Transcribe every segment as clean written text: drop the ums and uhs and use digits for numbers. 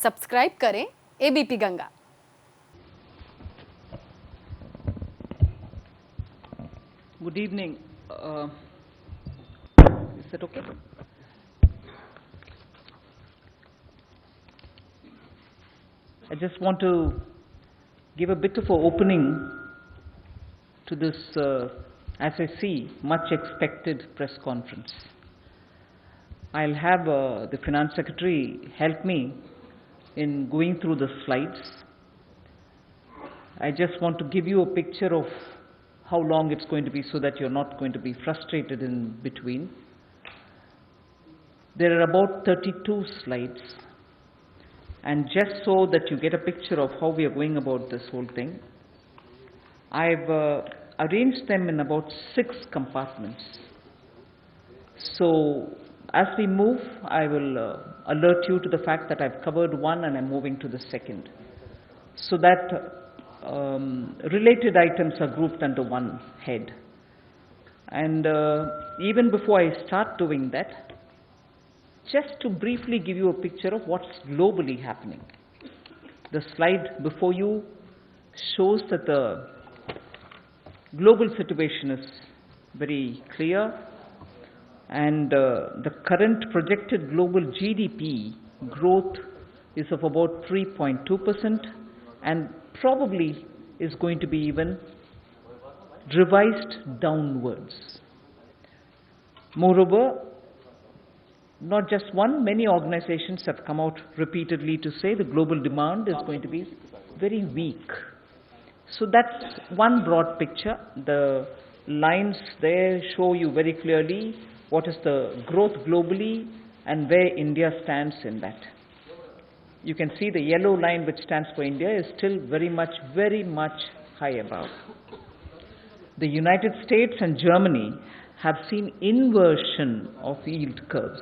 Subscribe करें ABP Ganga. Good evening. Is that okay? I just want to give a bit of an opening to this, as I see, much expected press conference. I'll have the Finance Secretary help me in going through the slides. I just want to give you a picture of how long it's going to be so that you're not going to be frustrated in between. There are about 32 slides, and just so that you get a picture of how we are going about this whole thing, I've arranged them in about 6 compartments. So as we move, I will alert you to the fact that I've covered one and I'm moving to the second, so that related items are grouped under one head. And even before I start doing that, just to briefly give you a picture of what's globally happening. The slide before you shows that the global situation is very clear, and the current projected global GDP growth is of about 3.2%, and probably is going to be even revised downwards. Moreover, not just one, many organizations have come out repeatedly to say the global demand is going to be very weak. So that's one broad picture. The lines there show you very clearly what is the growth globally and where India stands in that. You can see the yellow line, which stands for India, is still very much high above. The United States and Germany have seen inversion of yield curves,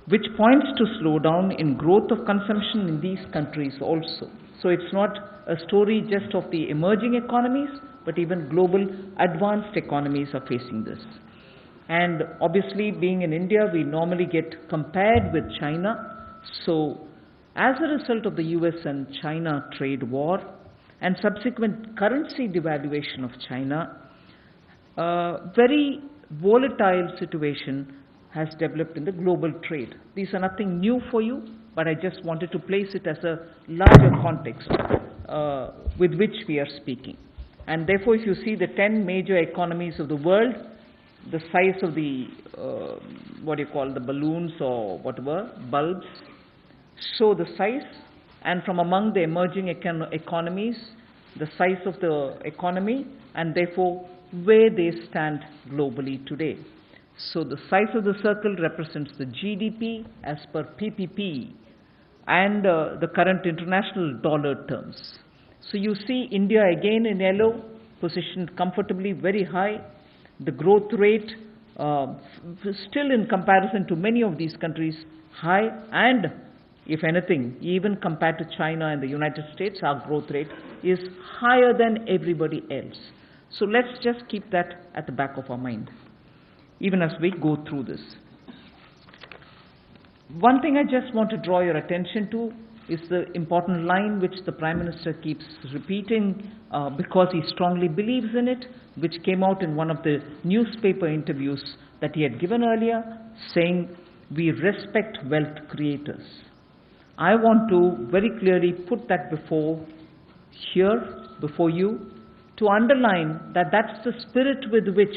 which points to slowdown in growth of consumption in these countries also. So it's not a story just of the emerging economies, but even global advanced economies are facing this. And obviously, being in India, we normally get compared with China. So as a result of the US and China trade war and subsequent currency devaluation of China, a very volatile situation has developed in the global trade. These are nothing new for you, but I just wanted to place it as a larger context with which we are speaking. And therefore, if you see the 10 major economies of the world, the size of the, the balloons or whatever, bulbs, show the size, and from among the emerging economies, the size of the economy, and therefore where they stand globally today. So the size of the circle represents the GDP as per PPP and the current international dollar terms. So you see India again in yellow, positioned comfortably very high. The growth rate still in comparison to many of these countries high, and if anything, even compared to China and the United States, our growth rate is higher than everybody else. So let's just keep that at the back of our mind, even as we go through this. One thing I just want to draw your attention to is the important line which the Prime Minister keeps repeating because he strongly believes in it, which came out in one of the newspaper interviews that he had given earlier, saying, "We respect wealth creators." I want to very clearly put that before you, to underline that that's the spirit with which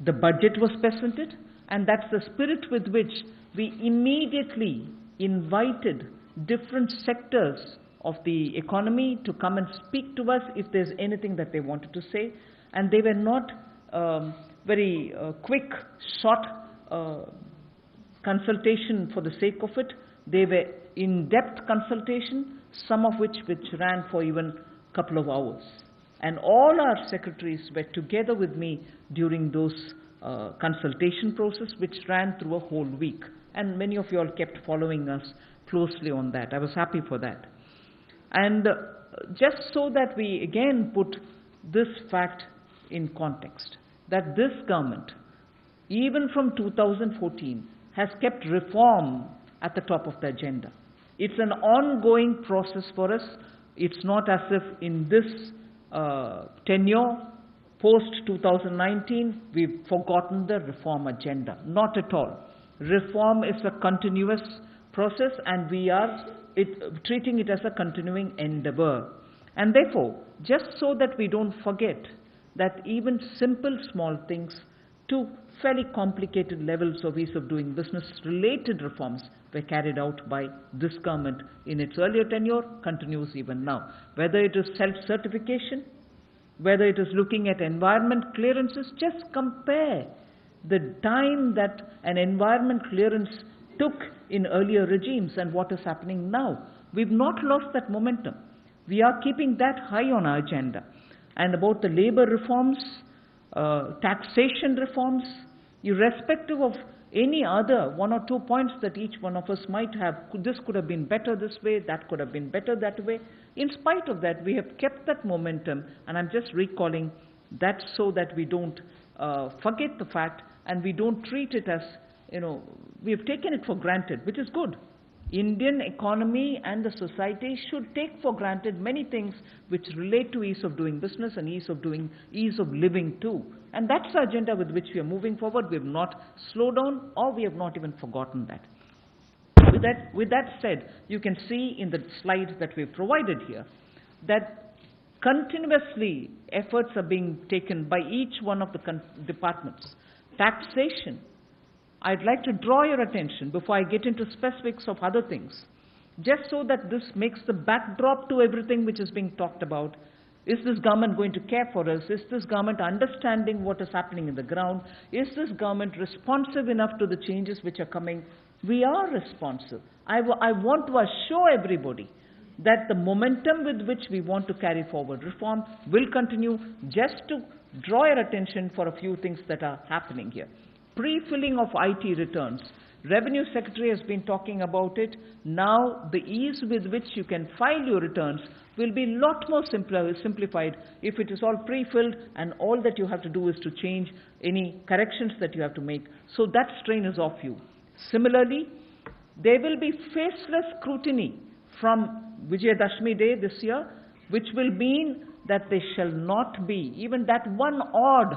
the budget was presented, and that's the spirit with which we immediately invited different sectors of the economy to come and speak to us if there's anything that they wanted to say. And they were not very quick, short consultation for the sake of it. They were in-depth consultation, some of which ran for even a couple of hours. And all our secretaries were together with me during those consultation process, which ran through a whole week. And many of you all kept following us closely on that. I was happy for that. And just so that we again put this fact in context, that this government, even from 2014, has kept reform at the top of the agenda. It's an ongoing process for us. It's not as if in this tenure, post-2019, we've forgotten the reform agenda. Not at all. Reform is a continuous process, and we are treating it as a continuing endeavor. And therefore, just so that we don't forget that even simple small things to fairly complicated levels of ease of doing business related reforms were carried out by this government in its earlier tenure, continues even now. Whether it is self-certification, whether it is looking at environment clearances, just compare the time that an environment clearance took in earlier regimes and what is happening now. We've not lost that momentum. We are keeping that high on our agenda. And about the labor reforms, taxation reforms, irrespective of any other one or two points that each one of us might have, this could have been better this way, that could have been better that way. In spite of that, we have kept that momentum, and I'm just recalling that so that we don't forget the fact and we don't treat it as, we have taken it for granted, which is good. Indian economy and the society should take for granted many things which relate to ease of doing business and ease of living too. And that's the agenda with which we are moving forward. We have not slowed down, or we have not even forgotten that. With that said, you can see in the slide that we've provided here that continuously efforts are being taken by each one of the departments. Taxation, I'd like to draw your attention before I get into specifics of other things, just so that this makes the backdrop to everything which is being talked about. Is this government going to care for us? Is this government understanding what is happening in the ground? Is this government responsive enough to the changes which are coming? We are responsive. I want to assure everybody that the momentum with which we want to carry forward reform will continue. Just to draw your attention for a few things that are happening here. Pre-filling of IT returns. Revenue Secretary has been talking about it. Now the ease with which you can file your returns will be a lot more simplified if it is all pre-filled and all that you have to do is to change any corrections that you have to make. So that strain is off you. Similarly, there will be faceless scrutiny from Vijayadashmi Day this year, which will mean that there shall not be even that one odd,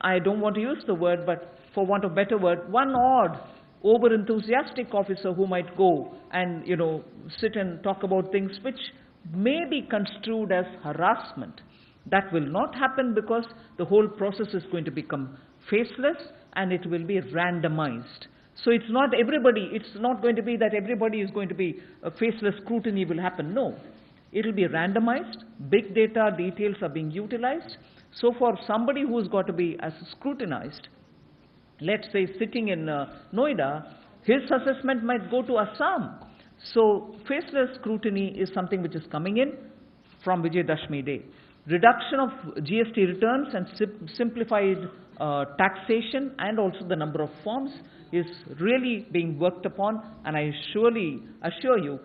I don't want to use the word, but for want of a better word, one odd over-enthusiastic officer who might go and, sit and talk about things which may be construed as harassment. That will not happen because the whole process is going to become faceless and it will be randomized. So it's not going to be that everybody is going to be a faceless scrutiny will happen. No. It will be randomized. Big data details are being utilized. So for somebody who's got to be as scrutinized, let's say sitting in Noida, his assessment might go to Assam. So faceless scrutiny is something which is coming in from Vijayadashmi Day. Reduction of GST returns and simplified taxation and also the number of forms is really being worked upon, and I surely assure you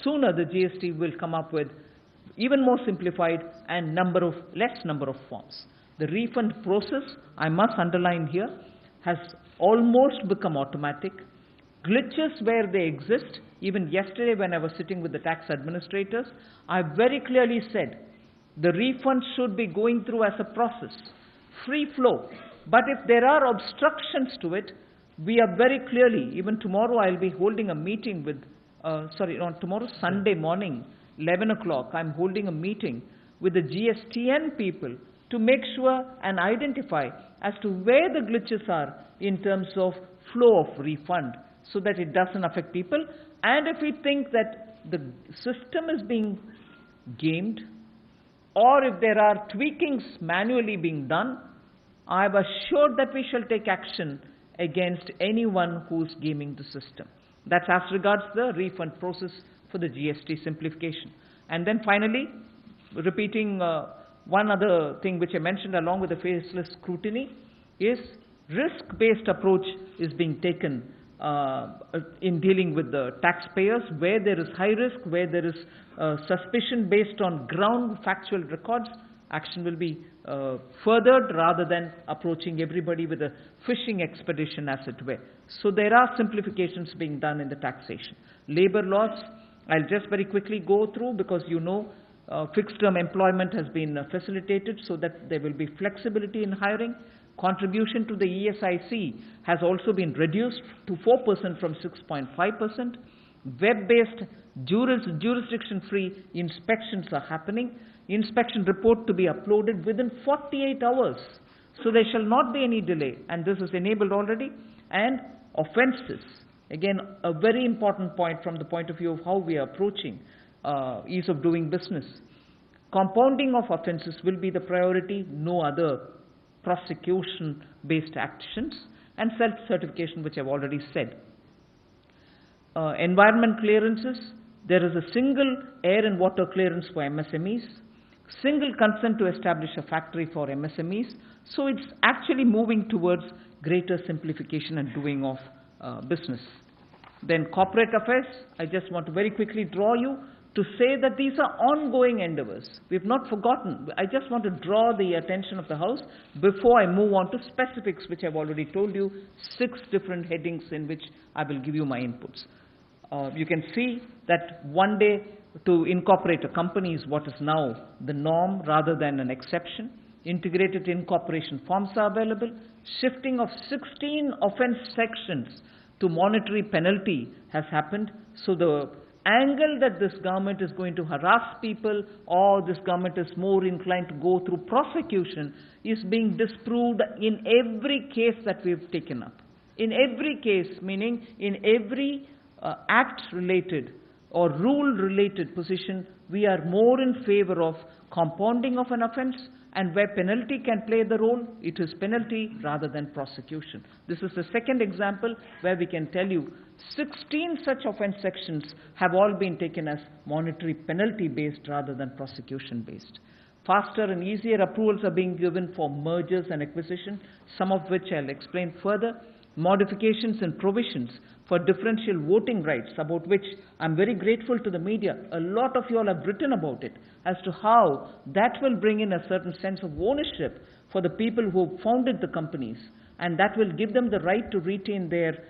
sooner the GST will come up with even more simplified and less number of forms. The refund process, I must underline here, has almost become automatic. Glitches where they exist, even yesterday when I was sitting with the tax administrators, I very clearly said the refund should be going through as a process, free flow. But if there are obstructions to it, we are very clearly, even tomorrow I'll be holding a meeting with, tomorrow Sunday morning, 11 o'clock, I'm holding a meeting with the GSTN people to make sure and identify as to where the glitches are in terms of flow of refund so that it doesn't affect people. And if we think that the system is being gamed or if there are tweakings manually being done, I've assured that we shall take action against anyone who's gaming the system. That's as regards the refund process for the GST simplification. And then finally, repeating one other thing which I mentioned along with the faceless scrutiny is risk-based approach is being taken in dealing with the taxpayers where there is high risk, where there is suspicion based on ground factual records. Action will be furthered rather than approaching everybody with a fishing expedition as it were. So there are simplifications being done in the taxation. labor laws. I'll just very quickly go through because fixed term employment has been facilitated so that there will be flexibility in hiring. Contribution to the ESIC has also been reduced to 4% from 6.5%. Web-based jurisdiction-free inspections are happening. Inspection report to be uploaded within 48 hours. So there shall not be any delay, and this is enabled already. And offences, again, a very important point from the point of view of how we are approaching ease of doing business. Compounding of offences will be the priority, no other prosecution-based actions, and self-certification, which I've already said. Environment clearances, there is a single air and water clearance for MSMEs, single consent to establish a factory for MSMEs, so it's actually moving towards greater simplification and doing of business. Then corporate affairs, I just want to very quickly draw you to say that these are ongoing endeavors. We've not forgotten. I just want to draw the attention of the House before I move on to specifics, which I've already told you, 6 different headings in which I will give you my inputs. You can see that one day to incorporate a company is what is now the norm rather than an exception. Integrated incorporation forms are available. Shifting of 16 offense sections to monetary penalty has happened. So the angle that this government is going to harass people or this government is more inclined to go through prosecution is being disproved in every case that we've taken up. In every case, meaning in every act-related or rule-related position, we are more in favor of compounding of an offense, and where penalty can play the role, it is penalty rather than prosecution. This is the second example where we can tell you 16 such offense sections have all been taken as monetary penalty-based rather than prosecution-based. Faster and easier approvals are being given for mergers and acquisition, some of which I'll explain further. Modifications and provisions for differential voting rights, about which I'm very grateful to the media. A lot of you all have written about it as to how that will bring in a certain sense of ownership for the people who founded the companies, and that will give them the right to retain their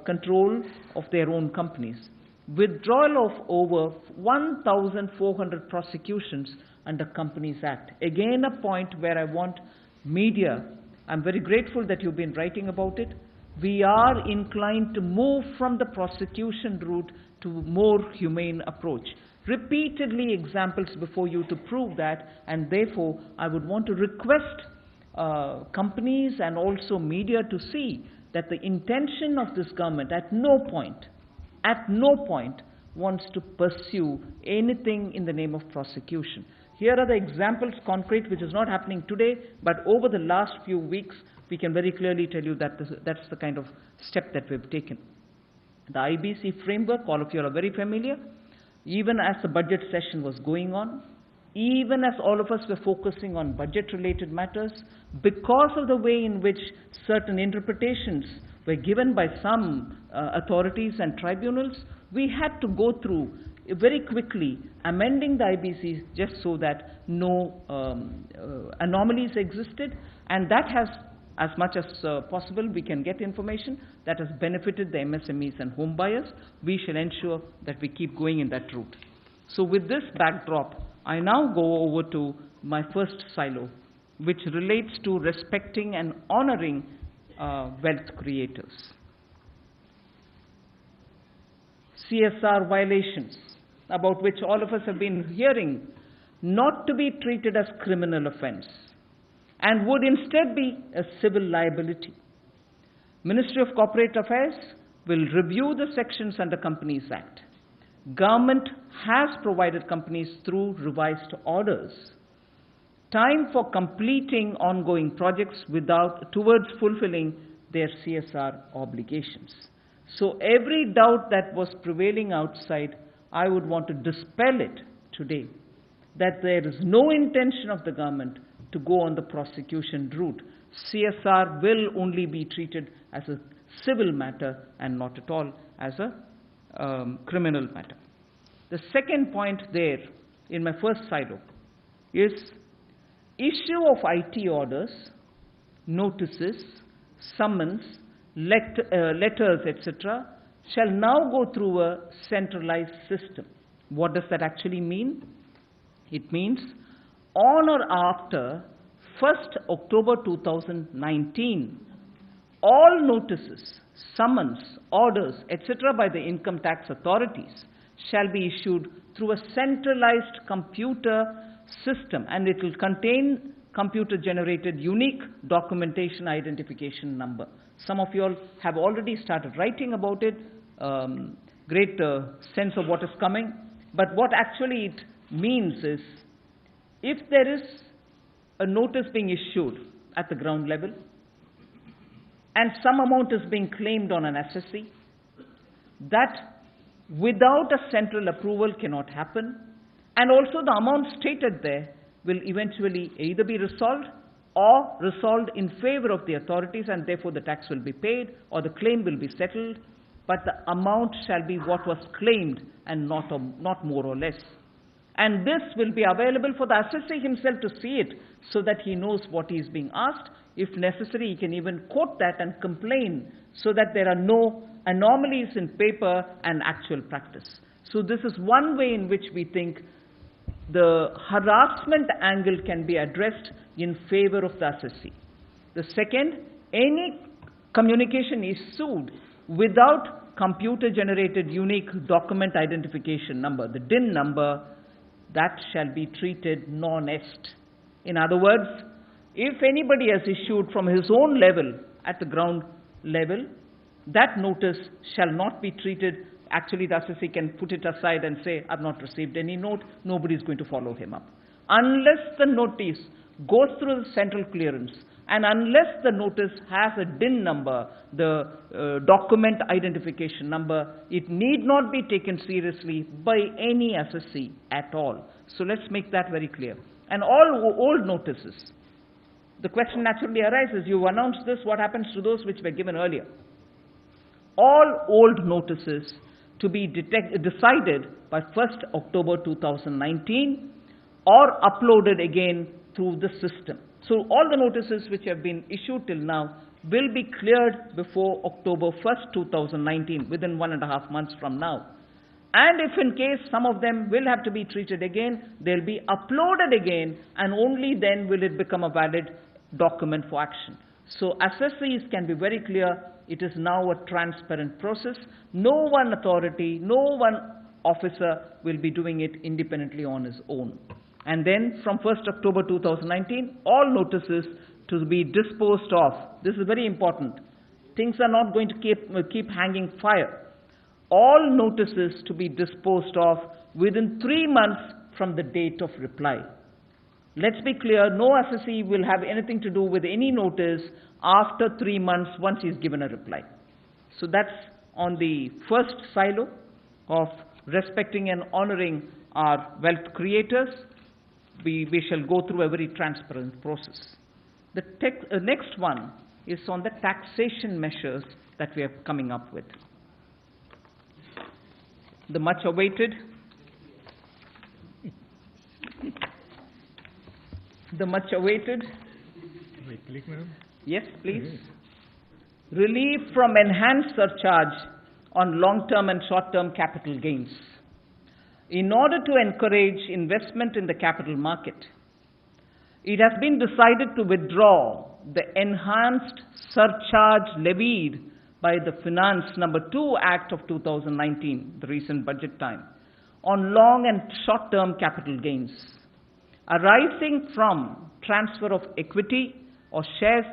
control of their own companies. Withdrawal of over 1,400 prosecutions under Companies Act. Again, a point where I want media. I'm very grateful that you've been writing about it. We are inclined to move from the prosecution route to more humane approach. Repeatedly examples before you to prove that, and therefore I would want to request companies and also media to see that the intention of this government at no point wants to pursue anything in the name of prosecution. Here are the examples, concrete, which is not happening today, but over the last few weeks, we can very clearly tell you that that's the kind of step that we've taken. The IBC framework, all of you are very familiar. Even as the budget session was going on, even as all of us were focusing on budget-related matters, because of the way in which certain interpretations were given by some authorities and tribunals, we had to go through very quickly amending the IBC just so that no anomalies existed, and that has, as much as possible, we can get information that has benefited the MSMEs and home buyers. We shall ensure that we keep going in that route. So with this backdrop, I now go over to my first silo, which relates to respecting and honoring wealth creators. CSR violations, about which all of us have been hearing, not to be treated as criminal offense, and would instead be a civil liability. Ministry of Corporate Affairs will review the sections under Companies Act. Government has provided companies through revised orders time for completing ongoing projects towards fulfilling their CSR obligations. So every doubt that was prevailing outside, I would want to dispel it today, that there is no intention of the government to go on the prosecution route. CSR will only be treated as a civil matter and not at all as a criminal matter. The second point there in my first silo is issue of IT orders, notices, summons, letters, etc., shall now go through a centralized system. What does that actually mean? It means on or after 1st October 2019, all notices, summons, orders, etc. by the income tax authorities shall be issued through a centralized computer system, and it will contain computer-generated unique documentation identification number. Some of you all have already started writing about it, great sense of what is coming. But what actually it means is, if there is a notice being issued at the ground level, and some amount is being claimed on an SSC, that without a central approval cannot happen, and also the amount stated there will eventually either be resolved or resolved in favor of the authorities, and therefore the tax will be paid or the claim will be settled, but the amount shall be what was claimed and not more or less. And this will be available for the assessor himself to see it, so that he knows what he is being asked. If necessary, he can even quote that and complain, so that there are no anomalies in paper and actual practice. So this is one way in which we think the harassment angle can be addressed in favor of the assessee. The second, any communication issued without computer-generated unique document identification number, the DIN number, that shall be treated non-est. In other words, if anybody has issued from his own level, at the ground level, that notice shall not be treated. Actually, the assessee can put it aside and say, I've not received any note, nobody is going to follow him up. Unless the notice goes through the central clearance, and unless the notice has a DIN number, the document identification number, it need not be taken seriously by any assessee at all. So let's make that very clear. And all old notices, the question naturally arises, you announced this, what happens to those which were given earlier? All old notices to be decided by 1st October 2019 or uploaded again through the system. So all the notices which have been issued till now will be cleared before October 1st, 2019, within 1.5 months from now. And if in case some of them will have to be treated again, they'll be uploaded again, and only then will it become a valid document for action. So assessees can be very clear, it is now a transparent process. No one authority, no one officer will be doing it independently on his own. And then from 1st October 2019, all notices to be disposed of. This is very important. Things are not going to keep hanging fire. All notices to be disposed of within 3 months from the date of reply. Let's be clear, no assessee will have anything to do with any notice after 3 months once he's given a reply. So that's on the first silo of respecting and honoring our wealth creators. We shall go through a very transparent process. The next one is on the taxation measures that we are coming up with. The much awaited, Wait, click, madam. Yes, please. Relief from enhanced surcharge on long-term and short-term capital gains. In order to encourage investment in the capital market, it has been decided to withdraw the enhanced surcharge levied by the Finance Number 2 Act of 2019, the recent budget time, on long and short-term capital gains arising from transfer of equity or shares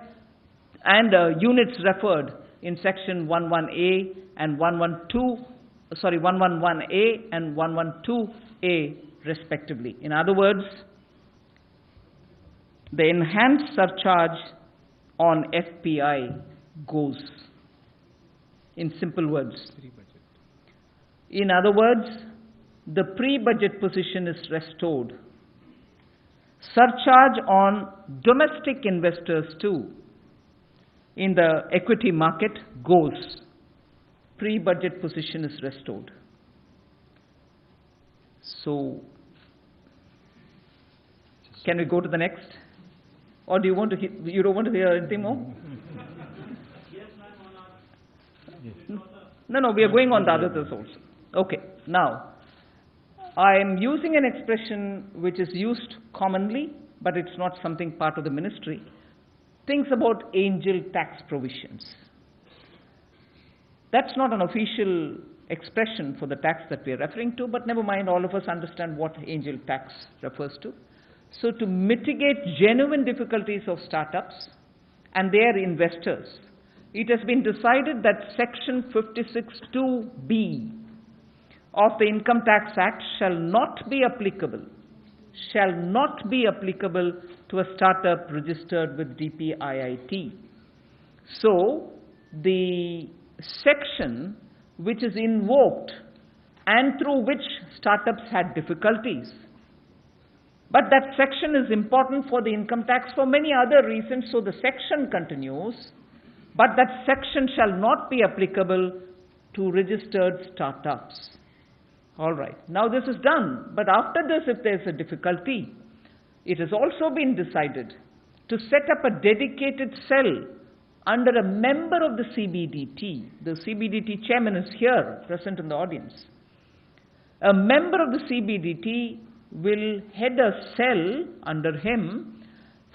and units referred in section 11A and 111A and 112A respectively. In other words, the enhanced surcharge on FPI goes. In simple words. In other words, the pre-budget position is restored. Surcharge on domestic investors too in the equity market goes. Pre-budget position is restored. So, can we go to the next? Or do you want to? You don't want to hear anything more? Yes. No, we are going on the others also. Okay, now, I am using an expression which is used commonly, but it's not something part of the ministry. Things about angel tax provisions. That's not an official expression for the tax that we are referring to, but never mind, all of us understand what angel tax refers to. So to mitigate genuine difficulties of startups and their investors, it has been decided that Section 56(2)(b) of the Income Tax Act shall not be applicable to a startup registered with DPIIT. So, the section which is invoked and through which startups had difficulties, but that section is important for the income tax for many other reasons, so the section continues, but that section shall not be applicable to registered startups. All right, now this is done, but after this, if there's a difficulty, it has also been decided to set up a dedicated cell under a member of the CBDT. The CBDT chairman is here, present in the audience. A member of the CBDT will head a cell under him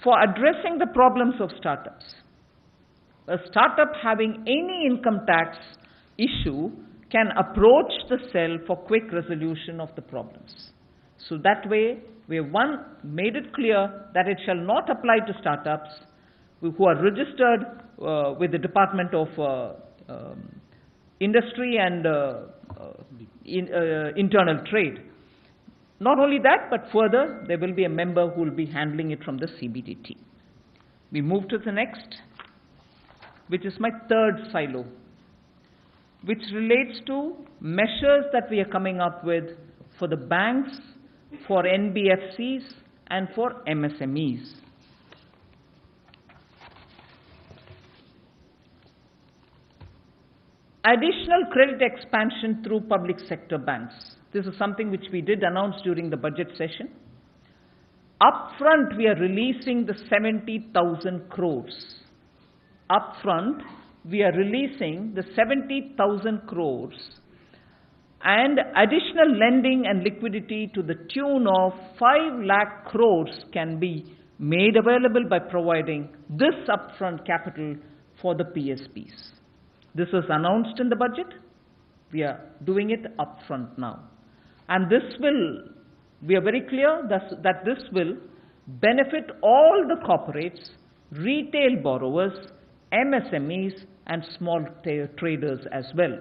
for addressing the problems of startups. A startup having any income tax issue can approach the cell for quick resolution of the problems. So that way, we have made it clear that it shall not apply to startups who are registered with the Department of Industry and Internal Trade. Not only that, but further, there will be a member who will be handling it from the CBDT. We move to the next, which is my third silo, which relates to measures that we are coming up with for the banks, for NBFCs, and for MSMEs. Additional credit expansion through public sector banks. This is something which we did announce during the budget session. Upfront, we are releasing the 70,000 crores. Upfront, we are releasing the 70,000 crores and additional lending and liquidity to the tune of 5 lakh crores can be made available by providing this upfront capital for the PSBs. This was announced in the budget. We are doing it upfront now. And this will, we are very clear that this will benefit all the corporates, retail borrowers, MSMEs, and small traders as well.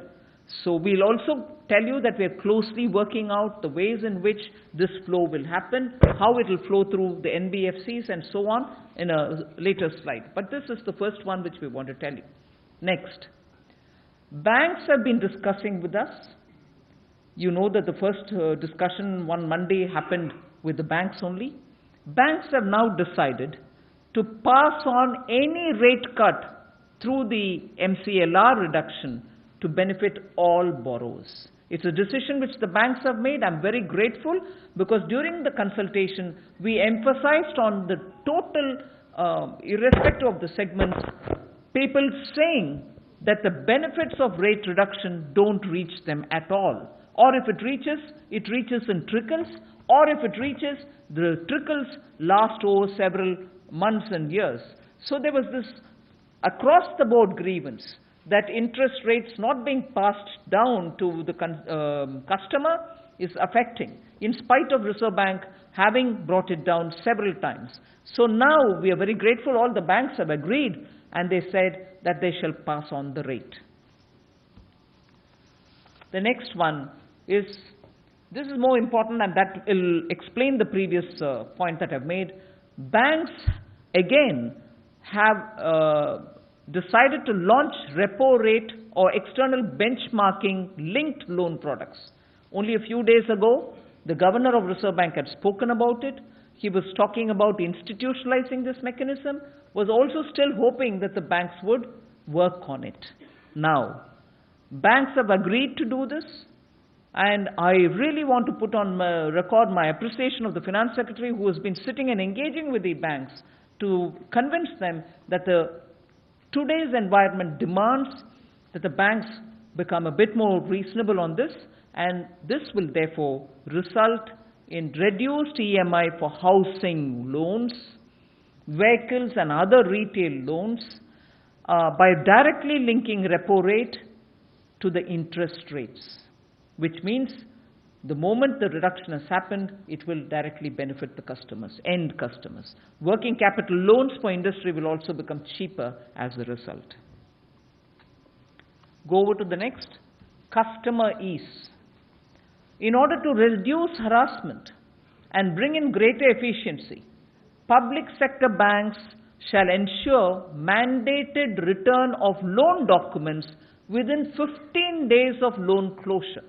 So we'll also tell you that we are closely working out the ways in which this flow will happen, how it will flow through the NBFCs and so on in a later slide. But this is the first one which we want to tell you. Next. Banks have been discussing with us. You know that the first discussion one Monday happened with the banks only. Banks have now decided to pass on any rate cut through the MCLR reduction to benefit all borrowers. It's a decision which the banks have made. I'm very grateful because during the consultation, we emphasized on the total, irrespective of the segments, people saying that the benefits of rate reduction don't reach them at all. Or if it reaches in trickles, or if it reaches, the trickles last over several months and years. So there was this across-the-board grievance that interest rates not being passed down to the customer is affecting, in spite of Reserve Bank having brought it down several times. So now we are very grateful all the banks have agreed and they said that they shall pass on the rate. The next one is, this is more important and that will explain the previous point that I've made. Banks again have decided to launch repo rate or external benchmarking linked loan products. Only a few days ago, the governor of Reserve Bank had spoken about it. He was talking about institutionalizing this mechanism, was also still hoping that the banks would work on it. Now, banks have agreed to do this, and I really want to put on record my appreciation of the Finance Secretary who has been sitting and engaging with the banks to convince them that today's environment demands that the banks become a bit more reasonable on this, and this will therefore result in reduced EMI for housing loans, vehicles and other retail loans by directly linking repo rate to the interest rates, which means the moment the reduction has happened, it will directly benefit the customers, end customers. Working capital loans for industry will also become cheaper as a result. Go over to the next, customer ease. In order to reduce harassment and bring in greater efficiency, public sector banks shall ensure mandated return of loan documents within 15 days of loan closure.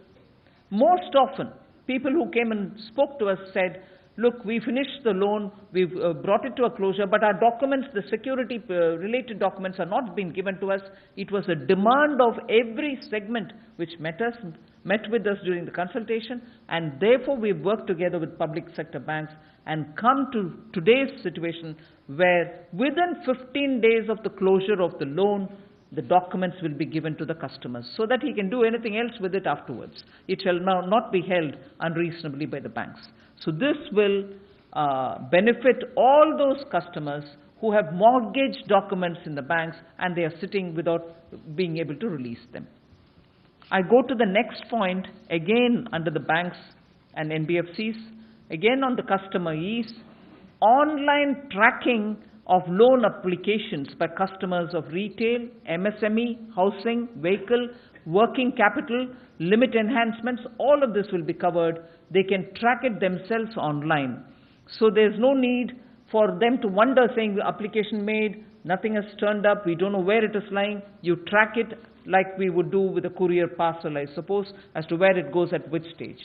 Most often, people who came and spoke to us said, look, we finished the loan, we've brought it to a closure, but our documents, the security related documents are not being given to us. It was a demand of every segment which met with us during the consultation, and therefore we've worked together with public sector banks and come to today's situation where within 15 days of the closure of the loan, the documents will be given to the customers so that he can do anything else with it afterwards. It shall now not be held unreasonably by the banks. So this will benefit all those customers who have mortgage documents in the banks and they are sitting without being able to release them. I go to the next point, again under the banks and NBFCs, again on the customer ease, online tracking of loan applications by customers of retail, MSME, housing, vehicle, working capital, limit enhancements, all of this will be covered. They can track it themselves online. So there's no need for them to wonder saying the application made, nothing has turned up, we don't know where it is lying. You track it like we would do with a courier parcel, I suppose, as to where it goes at which stage.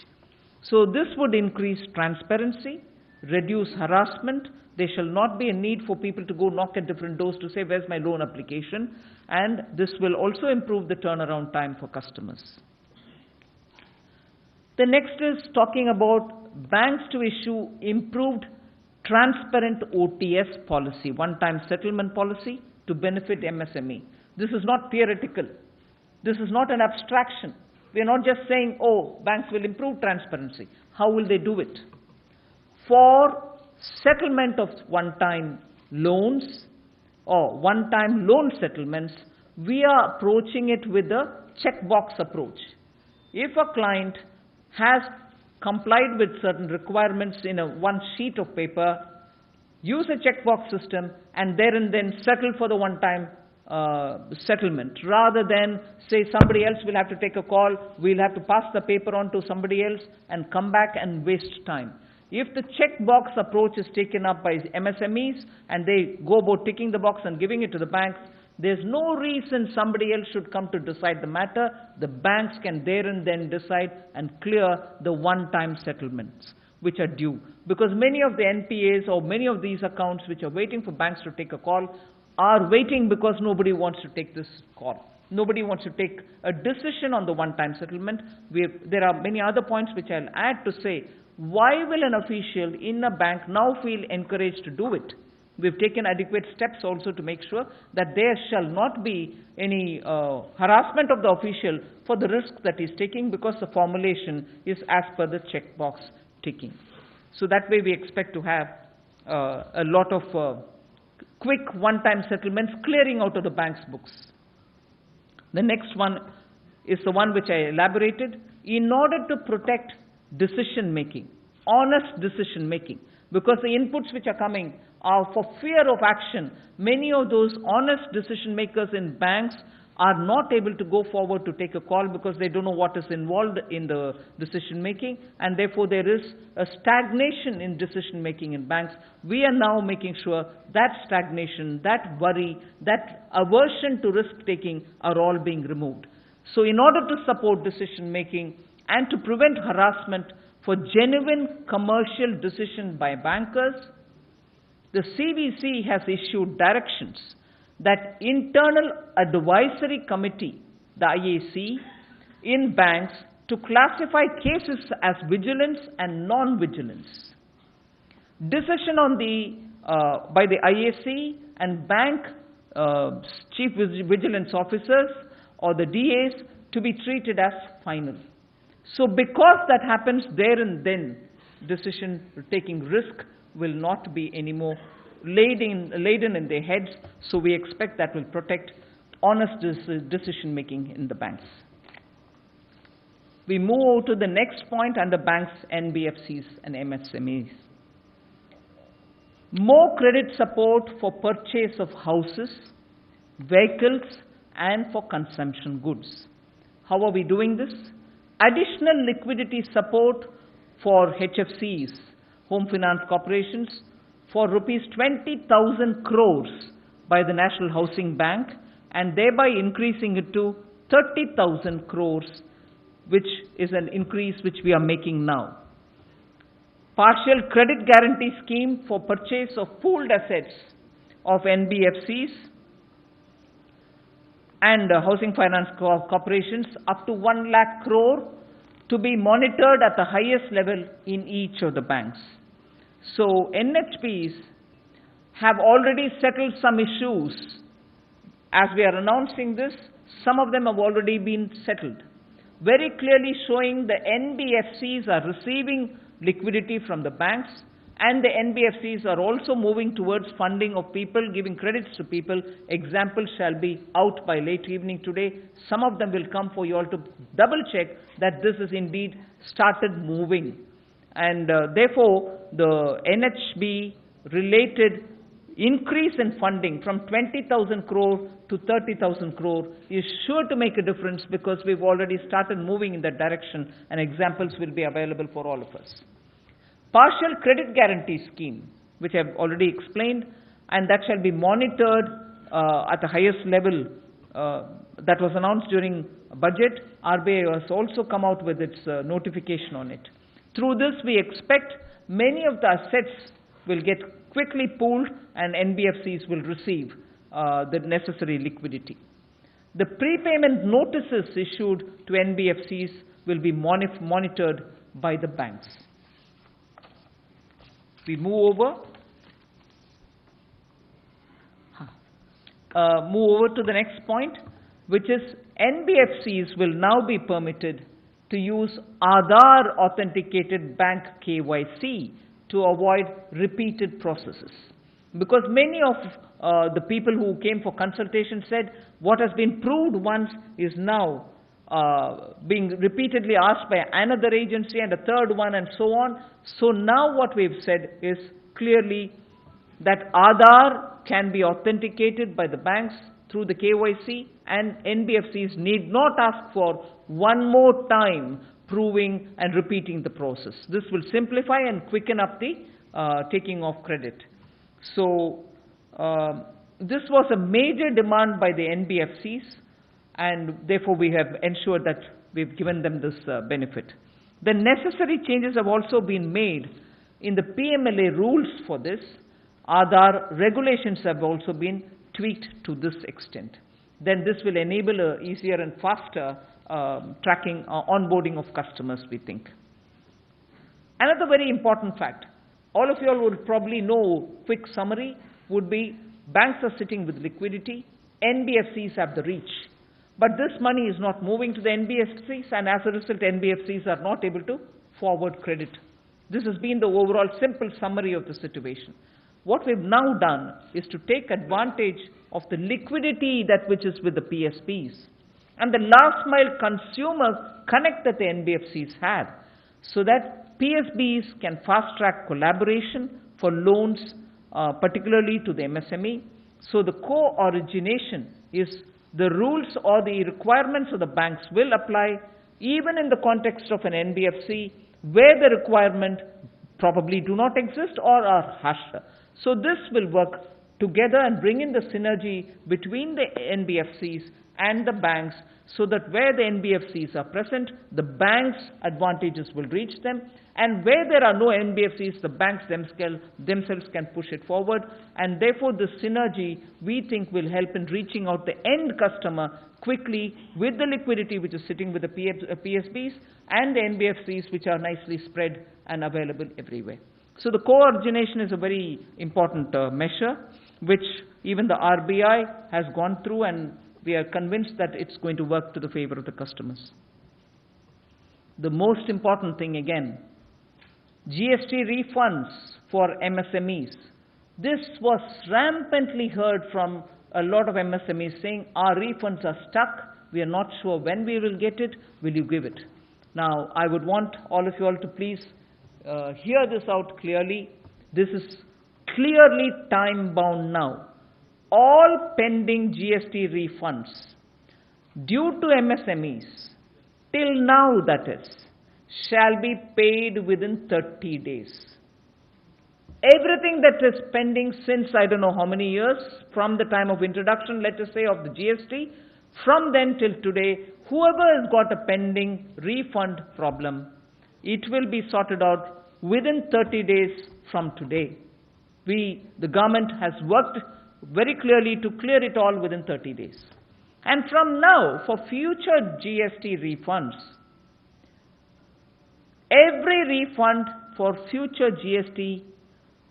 So this would increase transparency, reduce harassment. There shall not be a need for people to go knock at different doors to say, where's my loan application? And this will also improve the turnaround time for customers. The next is talking about banks to issue improved transparent OTS policy, one-time settlement policy, to benefit MSME. This is not theoretical. This is not an abstraction. We are not just saying, oh, banks will improve transparency. How will they do it? For settlement of one-time loans or one-time loan settlements, we are approaching it with a checkbox approach. If a client has complied with certain requirements in one sheet of paper, use a checkbox system and there and then settle for the one-time settlement, rather than say somebody else will have to take a call, we'll have to pass the paper on to somebody else and come back and waste time. If the checkbox approach is taken up by MSMEs and they go about ticking the box and giving it to the banks, there's no reason somebody else should come to decide the matter. The banks can there and then decide and clear the one-time settlements which are due. Because many of the NPAs or many of these accounts which are waiting for banks to take a call are waiting because nobody wants to take this call. Nobody wants to take a decision on the one-time settlement. There are many other points which I'll add to say, why will an official in a bank now feel encouraged to do it? We've taken adequate steps also to make sure that there shall not be any harassment of the official for the risk that he's taking, because the formulation is as per the checkbox ticking. So that way we expect to have a lot of quick one-time settlements clearing out of the bank's books. The next one is the one which I elaborated. In order to protect decision making, honest decision making, because the inputs which are coming are for fear of action. Many of those honest decision makers in banks are not able to go forward to take a call because they don't know what is involved in the decision making, and therefore there is a stagnation in decision making in banks. We are now making sure that stagnation, that worry, that aversion to risk taking are all being removed. So in order to support decision making and to prevent harassment for genuine commercial decision by bankers, the CVC has issued directions that internal advisory committee, the IAC, in banks to classify cases as vigilance and non-vigilance. Decision on by the IAC and bank chief vigilance officers or the DAs to be treated as final. So because that happens there and then, decision-taking risk will not be anymore laden in their heads, so we expect that will protect honest decision-making in the banks. We move over to the next point under banks, NBFCs and MSMEs. More credit support for purchase of houses, vehicles, and for consumption goods. How are we doing this? Additional liquidity support for HFCs, Home Finance Corporations, for rupees 20,000 crores by the National Housing Bank, and thereby increasing it to 30,000 crores, which is an increase which we are making now. Partial credit guarantee scheme for purchase of pooled assets of NBFCs and housing finance corporations up to 1 lakh crore to be monitored at the highest level in each of the banks. So NHBs have already settled some issues. As we are announcing this, some of them have already been settled, very clearly showing the NBFCs are receiving liquidity from the banks, and the NBFCs are also moving towards funding of people, giving credits to people. Examples shall be out by late evening today. Some of them will come for you all to double check that this is indeed started moving. And therefore, the NHB related increase in funding from 20,000 crore to 30,000 crore is sure to make a difference, because we've already started moving in that direction, and examples will be available for all of us. Partial credit guarantee scheme, which I've already explained, and that shall be monitored at the highest level. That was announced during budget. RBI has also come out with its notification on it. Through this, we expect many of the assets will get quickly pooled, and NBFCs will receive the necessary liquidity. The prepayment notices issued to NBFCs will be monitored by the banks. We move over to the next point, which is NBFCs will now be permitted to use Aadhaar authenticated bank KYC to avoid repeated processes. Because many of the people who came for consultation said what has been proved once is now being repeatedly asked by another agency and a third one and so on. So now what we've said is clearly that Aadhaar can be authenticated by the banks through the KYC, and NBFCs need not ask for one more time proving and repeating the process. This will simplify and quicken up the taking of credit. So this was a major demand by the NBFCs, and therefore we have ensured that we've given them this benefit. The necessary changes have also been made in the PMLA rules for this. Aadhaar regulations have also been tweaked to this extent. Then this will enable a easier and faster tracking, onboarding of customers, we think. Another very important fact, all of you all would probably know, quick summary would be, banks are sitting with liquidity, NBFCs have the reach. But this money is not moving to the NBFCs, and as a result, NBFCs are not able to forward credit. This has been the overall simple summary of the situation. What we've now done is to take advantage of the liquidity that which is with the PSBs and the last mile consumer connect that the NBFCs have, so that PSBs can fast track collaboration for loans, particularly to the MSME. So the co-origination is the rules or the requirements of the banks will apply even in the context of an NBFC where the requirement probably do not exist or are hushed. So this will work together and bring in the synergy between the NBFCs and the banks, so that where the NBFCs are present, the banks' advantages will reach them, and where there are no NBFCs, the banks themselves can push it forward, and therefore the synergy, we think, will help in reaching out the end customer quickly with the liquidity which is sitting with the PSBs and the NBFCs, which are nicely spread and available everywhere. So the co-origination is a very important measure, which even the RBI has gone through and we are convinced that it's going to work to the favor of the customers. The most important thing again, GST refunds for MSMEs. This was rampantly heard from a lot of MSMEs saying, our refunds are stuck, we are not sure when we will get it, will you give it? Now, I would want all of you all to please hear this out clearly. This is clearly time-bound now. All pending GST refunds due to MSMEs, till now that is, shall be paid within 30 days. Everything that is pending since I don't know how many years, from the time of introduction, let us say, of the GST, from then till today, whoever has got a pending refund problem, it will be sorted out within 30 days from today. The government has worked very clearly to clear it all within 30 days. And from now, for future GST refunds, every refund for future GST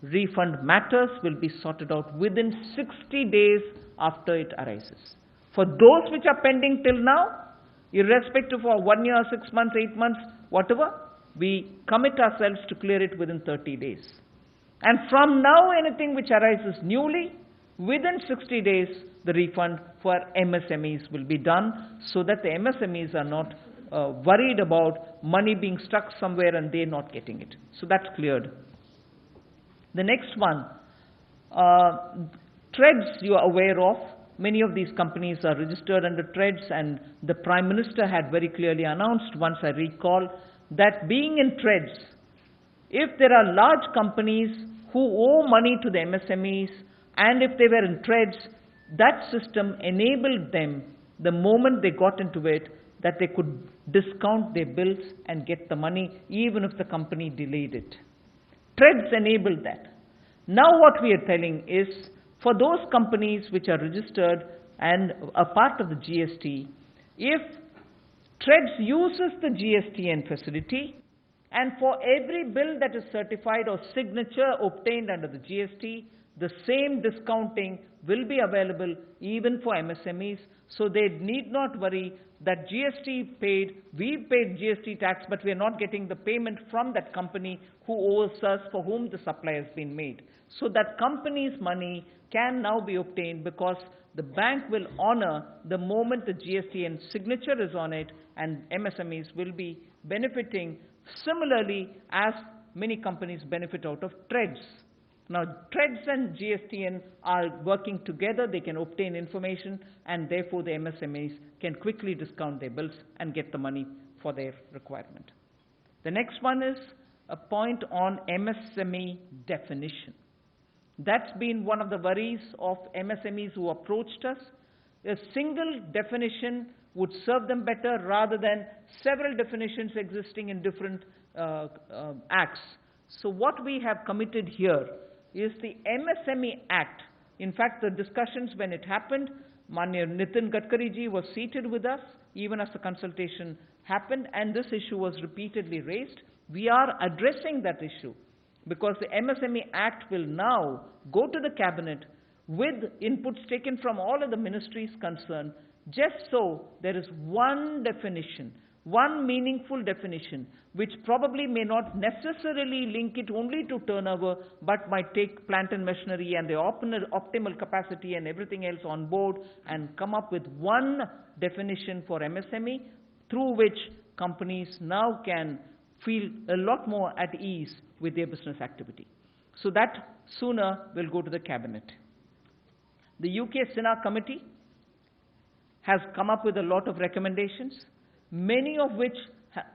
refund matters will be sorted out within 60 days after it arises. For those which are pending till now, irrespective of 1 year, 6 months, 8 months, whatever, we commit ourselves to clear it within 30 days. And from now, anything which arises newly, within 60 days, the refund for MSMEs will be done, so that the MSMEs are not worried about money being stuck somewhere and they not getting it. So that's cleared. The next one, TREDS you are aware of. Many of these companies are registered under TREDS, and the Prime Minister had very clearly announced, once I recall, that being in TREDS, if there are large companies who owe money to the MSMEs, and if they were in TREDS, that system enabled them, the moment they got into it, that they could discount their bills and get the money even if the company delayed it. TREDS enabled that. Now what we are telling is, for those companies which are registered and a part of the GST, if TREDS uses the GSTN facility, and for every bill that is certified or signature obtained under the GST, the same discounting will be available even for MSMEs, so they need not worry that GST paid, we paid GST tax, but we are not getting the payment from that company who owes us, for whom the supply has been made. So that company's money can now be obtained, because the bank will honor the moment the GSTN signature is on it, and MSMEs will be benefiting similarly as many companies benefit out of TREDS. Now, TREDS and GSTN are working together. They can obtain information, and therefore the MSMEs can quickly discount their bills and get the money for their requirement. The next one is a point on MSME definition. That's been one of the worries of MSMEs who approached us. A single definition would serve them better rather than several definitions existing in different acts. So what we have committed here is the MSME Act. In fact, the discussions when it happened, Manya Nitin Gadkari ji was seated with us, even as the consultation happened, and this issue was repeatedly raised. We are addressing that issue, because the MSME Act will now go to the Cabinet with inputs taken from all of the ministries concerned, just so there is one definition, one meaningful definition, which probably may not necessarily link it only to turnover, but might take plant and machinery and the optimal capacity and everything else on board, and come up with one definition for MSME, through which companies now can feel a lot more at ease with their business activity. So that sooner will go to the Cabinet. The UK Sinha Committee has come up with a lot of recommendations, many of which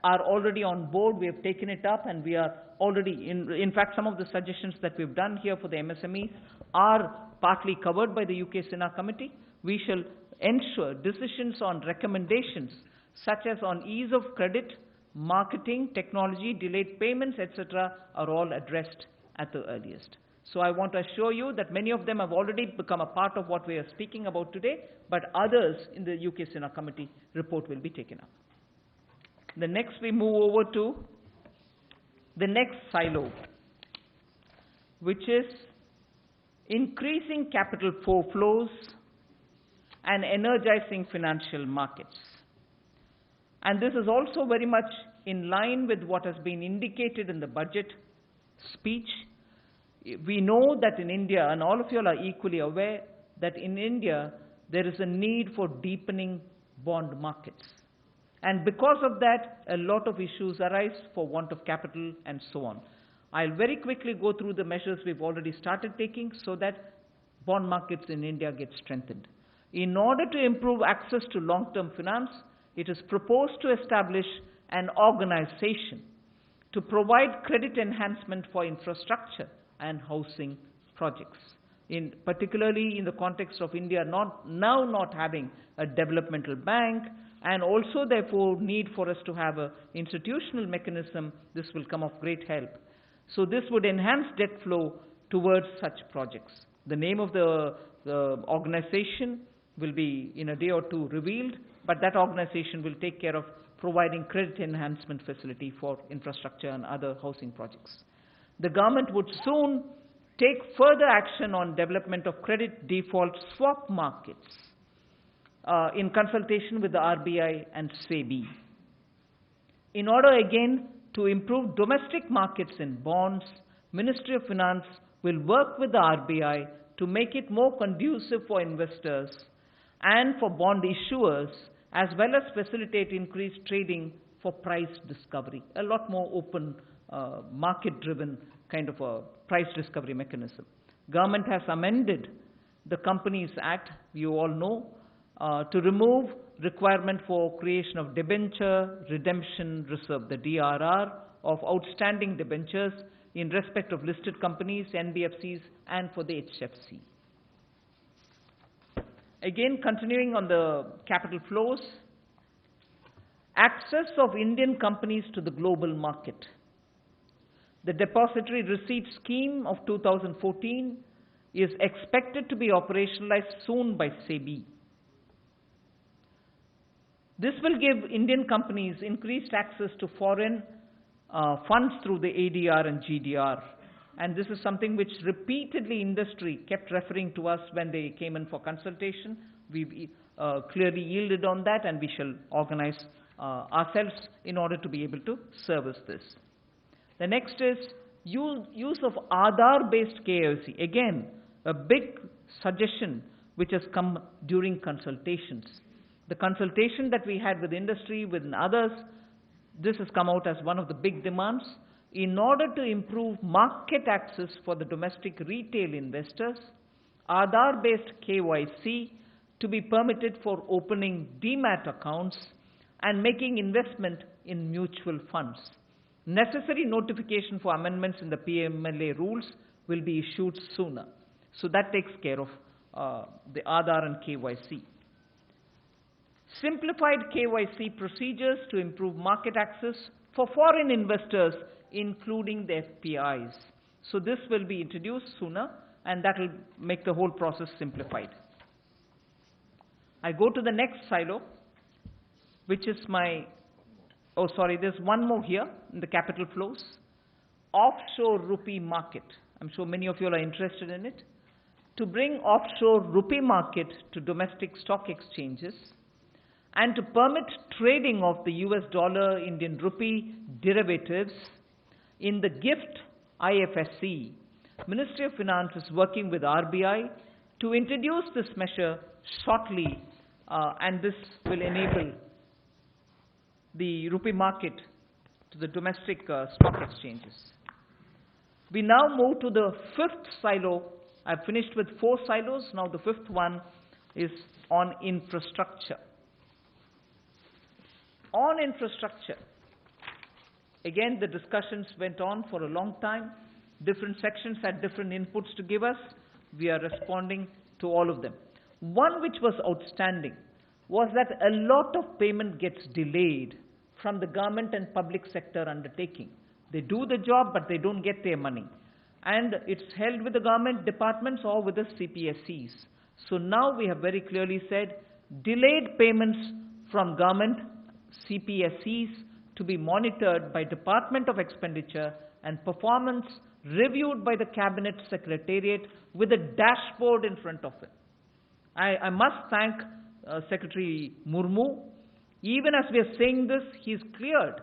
are already on board. We have taken it up, and we are already, in fact, some of the suggestions that we've done here for the MSMEs are partly covered by the UK Sinha Committee. We shall ensure decisions on recommendations such as on ease of credit, marketing, technology, delayed payments, etc. are all addressed at the earliest. So I want to assure you that many of them have already become a part of what we are speaking about today, but others in the UK Sinha Committee report will be taken up. The next we move over to the next silo, which is increasing capital flows and energizing financial markets. And this is also very much in line with what has been indicated in the budget speech. We know that in India, and all of you are equally aware, that in India there is a need for deepening bond markets. And because of that, a lot of issues arise for want of capital and so on. I'll very quickly go through the measures we've already started taking so that bond markets in India get strengthened. In order to improve access to long-term finance, it is proposed to establish an organization to provide credit enhancement for infrastructure and housing projects, particularly in the context of India not having a developmental bank, and also therefore need for us to have an institutional mechanism. This will come of great help. So this would enhance debt flow towards such projects. The name of the organization will be in a day or two revealed, but that organization will take care of providing credit enhancement facility for infrastructure and other housing projects. The government would soon take further action on development of credit default swap markets in consultation with the RBI and SEBI. In order again to improve domestic markets in bonds, Ministry of Finance will work with the RBI to make it more conducive for investors and for bond issuers, as well as facilitate increased trading for price discovery, a lot more open, market-driven kind of a price discovery mechanism. Government has amended the Companies Act, you all know, to remove requirement for creation of debenture redemption reserve, the DRR, of outstanding debentures in respect of listed companies, NBFCs, and for the HFC. Again, continuing on the capital flows, access of Indian companies to the global market. The Depository Receipt Scheme of 2014 is expected to be operationalized soon by SEBI. This will give Indian companies increased access to foreign funds through the ADR and GDR. And this is something which repeatedly industry kept referring to us when they came in for consultation. We've clearly yielded on that, and we shall organize ourselves in order to be able to service this. The next is use of Aadhaar-based KYC. Again, a big suggestion which has come during consultations. The consultation that we had with industry, with others, this has come out as one of the big demands. In order to improve market access for the domestic retail investors, Aadhaar-based KYC to be permitted for opening demat accounts and making investment in mutual funds. Necessary notification for amendments in the PMLA rules will be issued sooner. So that takes care of the Aadhaar and KYC. Simplified KYC procedures to improve market access for foreign investors, including the FPIs. So this will be introduced sooner, and that will make the whole process simplified. I go to the next silo, which is there's one more here in the capital flows. Offshore rupee market. I'm sure many of you are interested in it. To bring offshore rupee market to domestic stock exchanges and to permit trading of the US dollar, Indian rupee derivatives in the GIFT IFSC, Ministry of Finance is working with RBI to introduce this measure shortly, and this will enable the rupee market to the domestic stock exchanges. We now move to the fifth silo. I've finished with 4 silos. Now the fifth one is on infrastructure. On infrastructure, again, the discussions went on for a long time. Different sections had different inputs to give us. We are responding to all of them. One which was outstanding was that a lot of payment gets delayed from the government and public sector undertaking. They do the job, but they don't get their money. And it's held with the government departments or with the CPSCs. So now we have very clearly said, delayed payments from government CPSCs to be monitored by Department of Expenditure and performance reviewed by the Cabinet Secretariat with a dashboard in front of it. I must thank Secretary Murmu. Even as we are saying this, he's cleared,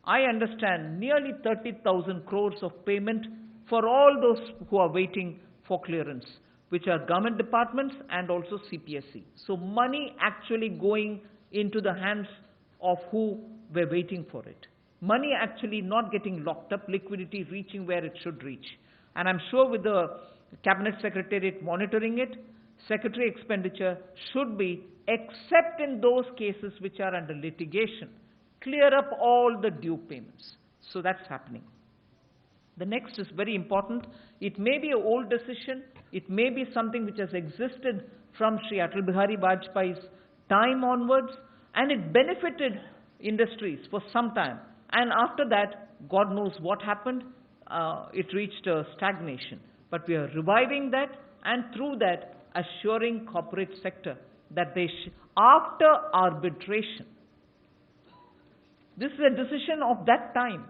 I understand, nearly 30,000 crores of payment for all those who are waiting for clearance, which are government departments and also CPSE. So money actually going into the hands of who were waiting for it. Money actually not getting locked up, liquidity reaching where it should reach. And I'm sure with the Cabinet Secretariat monitoring it, Secretary expenditure should be, except in those cases which are under litigation, clear up all the due payments. So that's happening. The next is very important. It may be an old decision. It may be something which has existed from Sri Atal Bihari Vajpayee's time onwards, and it benefited industries for some time. And after that, God knows what happened. It reached a stagnation. But we are reviving that, and through that, assuring corporate sector that they after arbitration, this is a decision of that time.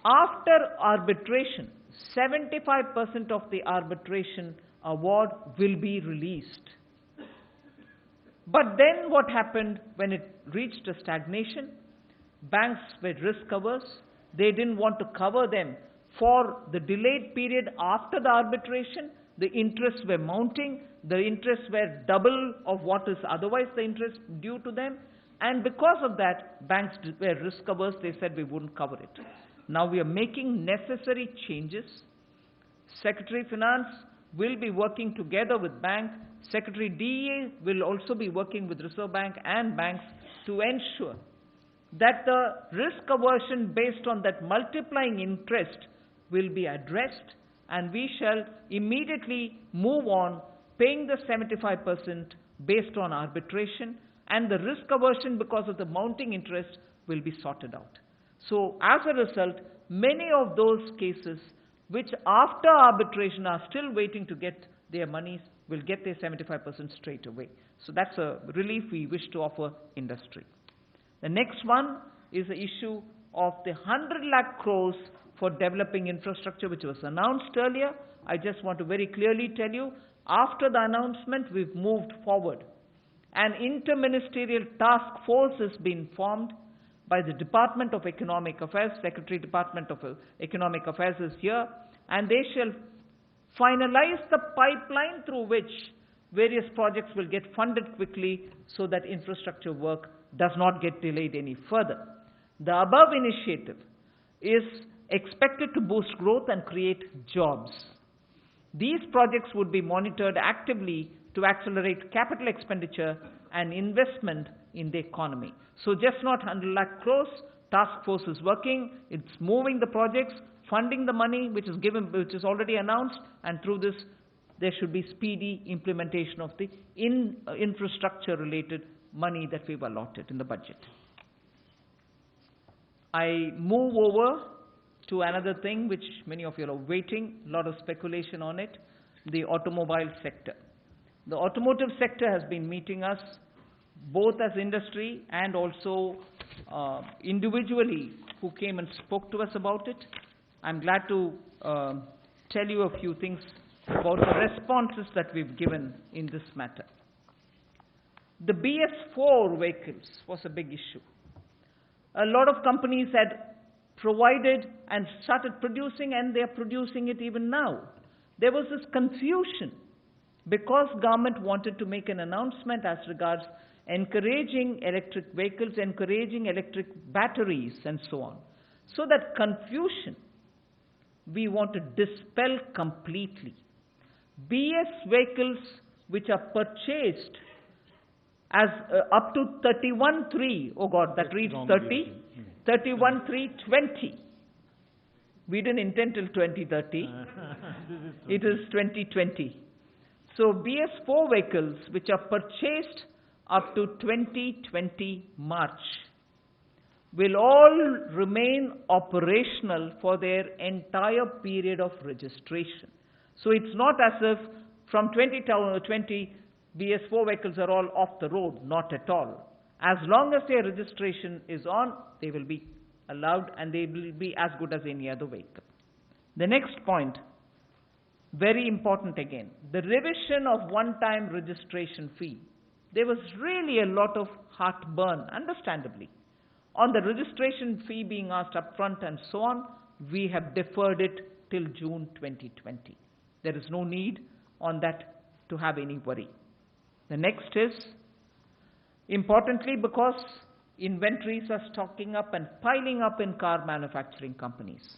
After arbitration, 75% of the arbitration award will be released. But then what happened when it reached a stagnation? Banks were risk averse. They didn't want to cover them for the delayed period after the arbitration. The interests were mounting. The interests were double of what is otherwise the interest due to them. And because of that, banks were risk averse. They said we wouldn't cover it. Now we are making necessary changes. Secretary Finance will be working together with bank. Secretary DEA will also be working with Reserve Bank and banks to ensure that the risk aversion based on that multiplying interest will be addressed, and we shall immediately move on paying the 75% based on arbitration, and the risk aversion because of the mounting interest will be sorted out. So as a result, many of those cases which after arbitration are still waiting to get their monies will get their 75% straight away. So that's a relief we wish to offer industry. The next one is the issue of the 100 lakh crores for developing infrastructure, which was announced earlier. I just want to very clearly tell you, after the announcement, we've moved forward. An interministerial task force has been formed by the Department of Economic Affairs. Secretary Department of Economic Affairs is here, and they shall finalize the pipeline through which various projects will get funded quickly so that infrastructure work does not get delayed any further. The above initiative is expected to boost growth and create jobs. These projects would be monitored actively to accelerate capital expenditure and investment in the economy. So just not 100 lakh crores, task force is working, it's moving the projects, funding the money which is given, which is already announced, and through this there should be speedy implementation of the infrastructure related money that we've allotted in the budget. I move over to another thing which many of you are waiting, a lot of speculation on it, the automobile sector. The automotive sector has been meeting us both as industry and also individually who came and spoke to us about it. I'm glad to tell you a few things about the responses that we've given in this matter. The BS4 vehicles was a big issue. A lot of companies had provided and started producing, and they're producing it even now. There was this confusion because government wanted to make an announcement as regards encouraging electric vehicles, encouraging electric batteries and so on. So that confusion we want to dispel completely. BS vehicles which are purchased as up to 31/3, oh God, that reads 30, 31/3/20. We didn't intend till 2030. It is 2020. So BS4 vehicles which are purchased up to 2020 March will all remain operational for their entire period of registration. So it's not as if from 2020 BS4 vehicles are all off the road, not at all. As long as their registration is on, they will be allowed and they will be as good as any other vehicle. The next point very important again, the revision of one-time registration fee. There was really a lot of heartburn, understandably, on the registration fee being asked up front and so on. We have deferred it till June 2020. There is no need on that to have any worry. The next is, importantly, because inventories are stocking up and piling up in car manufacturing companies.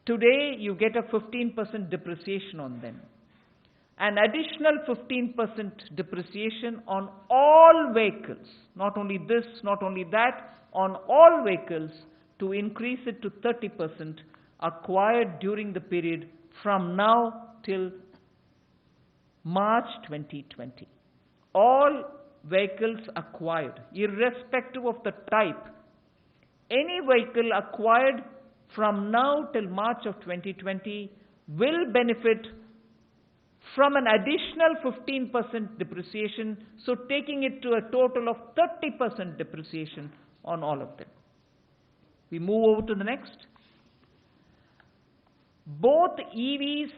Today, you get a 15% depreciation on them. An additional 15% depreciation on all vehicles, not only this, not only that, on all vehicles, to increase it to 30% acquired during the period from now till March 2020. All vehicles acquired, irrespective of the type, any vehicle acquired from now till March of 2020 will benefit from an additional 15% depreciation, so taking it to a total of 30% depreciation on all of them. We move over to the next. Both EVs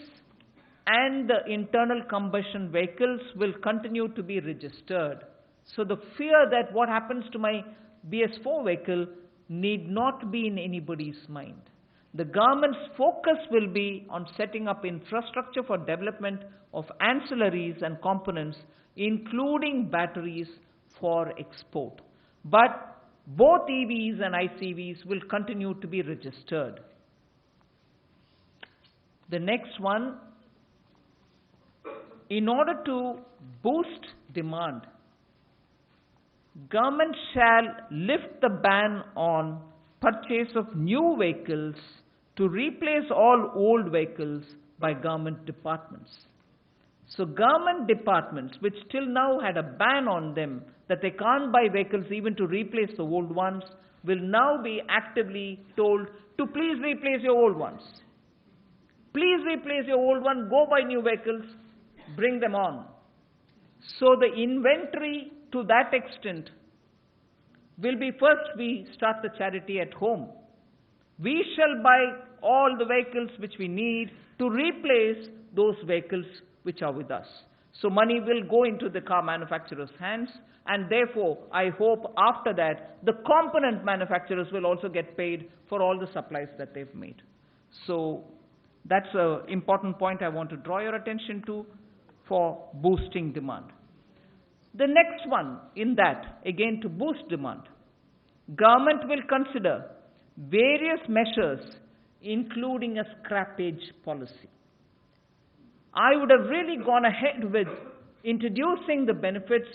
and the internal combustion vehicles will continue to be registered. So the fear that what happens to my BS4 vehicle need not be in anybody's mind. The government's focus will be on setting up infrastructure for development of ancillaries and components, including batteries for export. But both EVs and ICVs will continue to be registered. The next one, in order to boost demand, government shall lift the ban on purchase of new vehicles to replace all old vehicles by government departments. So government departments, which till now had a ban on them, that they can't buy vehicles even to replace the old ones, will now be actively told to please replace your old ones. Please replace your old one, go buy new vehicles, bring them on. So the inventory to that extent will be, first we start the charity at home. We shall buy all the vehicles which we need to replace those vehicles which are with us. So money will go into the car manufacturers' hands, and therefore I hope after that the component manufacturers will also get paid for all the supplies that they've made. So that's an important point I want to draw your attention to for boosting demand. The next one in that, again to boost demand, government will consider various measures including a scrappage policy. I would have really gone ahead with introducing the benefits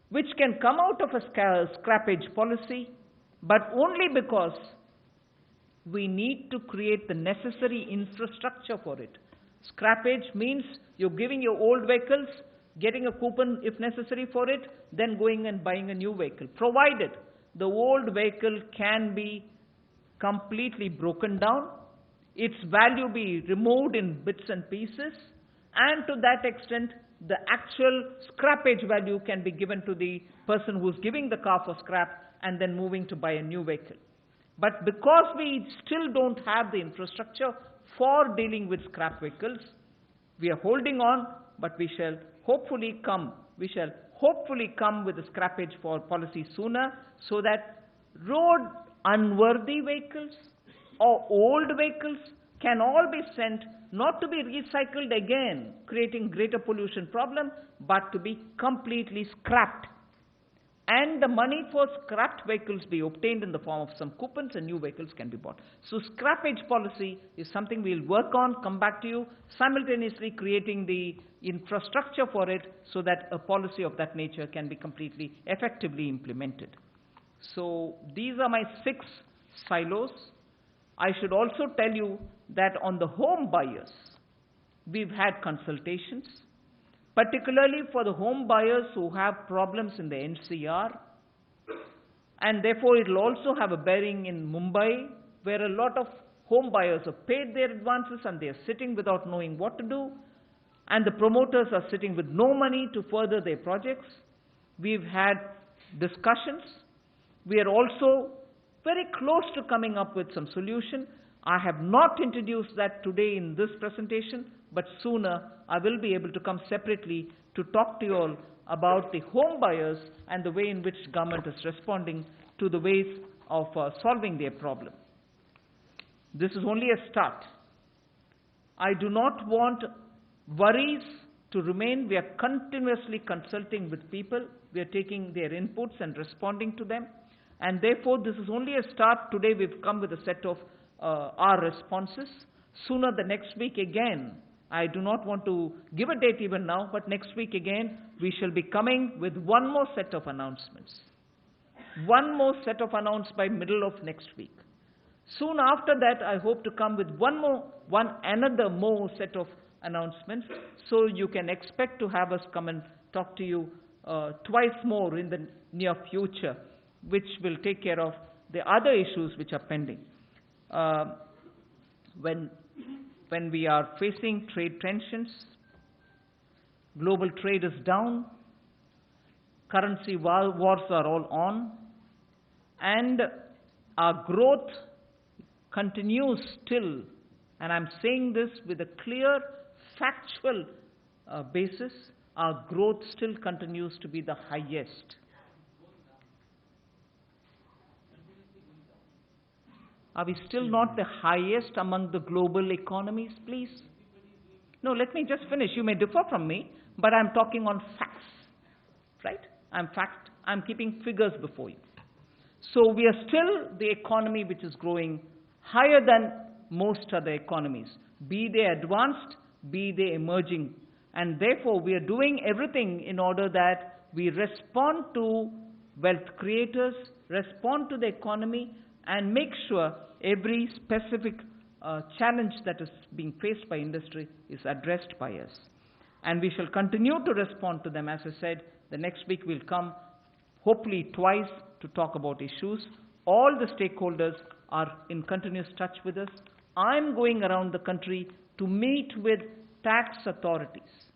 which can come out of a scrappage policy, but only because we need to create the necessary infrastructure for it. Scrappage means you're giving your old vehicles, getting a coupon if necessary for it, then going and buying a new vehicle, provided the old vehicle can be completely broken down, its value be removed in bits and pieces, and to that extent the actual scrappage value can be given to the person who's giving the car for scrap and then moving to buy a new vehicle. But because we still don't have the infrastructure for dealing with scrap vehicles, we are holding on, but we shall hopefully come with a scrappage for policy sooner, so that road unworthy vehicles or old vehicles can all be sent not to be recycled again, creating greater pollution problem, but to be completely scrapped. And the money for scrapped vehicles be obtained in the form of some coupons, and new vehicles can be bought. So scrappage policy is something we'll work on, come back to you, simultaneously creating the infrastructure for it so that a policy of that nature can be completely effectively implemented. So these are my 6 silos. I should also tell you that on the home buyers, we've had consultations, particularly for the home buyers who have problems in the NCR, and therefore it will also have a bearing in Mumbai, where a lot of home buyers have paid their advances and they are sitting without knowing what to do, and the promoters are sitting with no money to further their projects. We've had discussions. We are also very close to coming up with some solution. I have not introduced that today in this presentation, but sooner I will be able to come separately to talk to you all about the home buyers and the way in which government is responding to the ways of solving their problem. This is only a start. I do not want worries to remain. We are continuously consulting with people. We are taking their inputs and responding to them. And therefore, this is only a start. Today we've come with a set of our responses. Sooner the next week again, I do not want to give a date even now, but next week again, we shall be coming with one more set of announcements. One more set of announcements by middle of next week. Soon after that, I hope to come with another more set of announcements, so you can expect to have us come and talk to you twice more in the near future, which will take care of the other issues which are pending. When we are facing trade tensions, global trade is down, currency wars are all on, and our growth continues still, and I'm saying this with a clear factual basis, our growth still continues to be the highest. Are we still not the highest among the global economies, please? No, let me just finish. You may differ from me, but I'm talking on facts, right? I'm keeping figures before you. So we are still the economy which is growing higher than most other economies, be they advanced, be they emerging. And therefore, we are doing everything in order that we respond to wealth creators, respond to the economy, and make sure every specific challenge that is being faced by industry is addressed by us. And we shall continue to respond to them. As I said, the next week we'll come, hopefully twice, to talk about issues. All the stakeholders are in continuous touch with us. I'm going around the country to meet with tax authorities,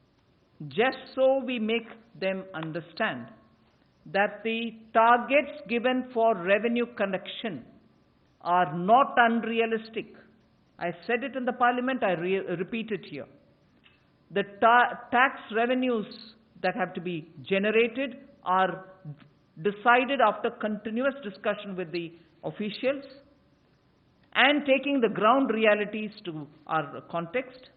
just so we make them understand that the targets given for revenue collection are not unrealistic. I said it in the parliament, I repeat it here. The tax revenues that have to be generated are decided after continuous discussion with the officials and taking the ground realities to our context.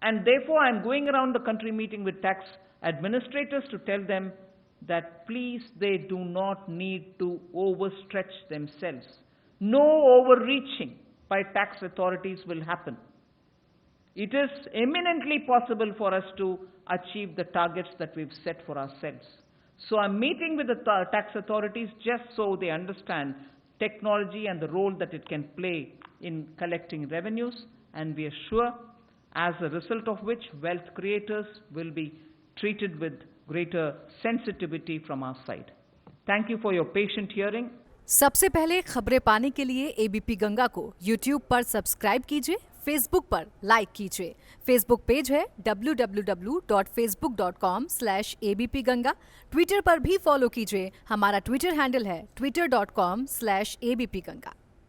And therefore, I'm going around the country meeting with tax administrators to tell them that please, they do not need to overstretch themselves. No overreaching by tax authorities will happen. It is eminently possible for us to achieve the targets that we've set for ourselves. So I'm meeting with the tax authorities just so they understand technology and the role that it can play in collecting revenues, and we are sure, as a result of which, wealth creators will be treated with greater sensitivity from our side. Thank you for your patient hearing. सबसे पहले खबरें पाने के लिए ABP Ganga को YouTube पर subscribe कीजिए, Facebook पर लाइक कीजिए। Facebook पेज है www.facebook.com/abpganga। ट्विटर पर भी फॉलो कीजिए, हमारा ट्विटर हैंडल है twitter.com/abpganga।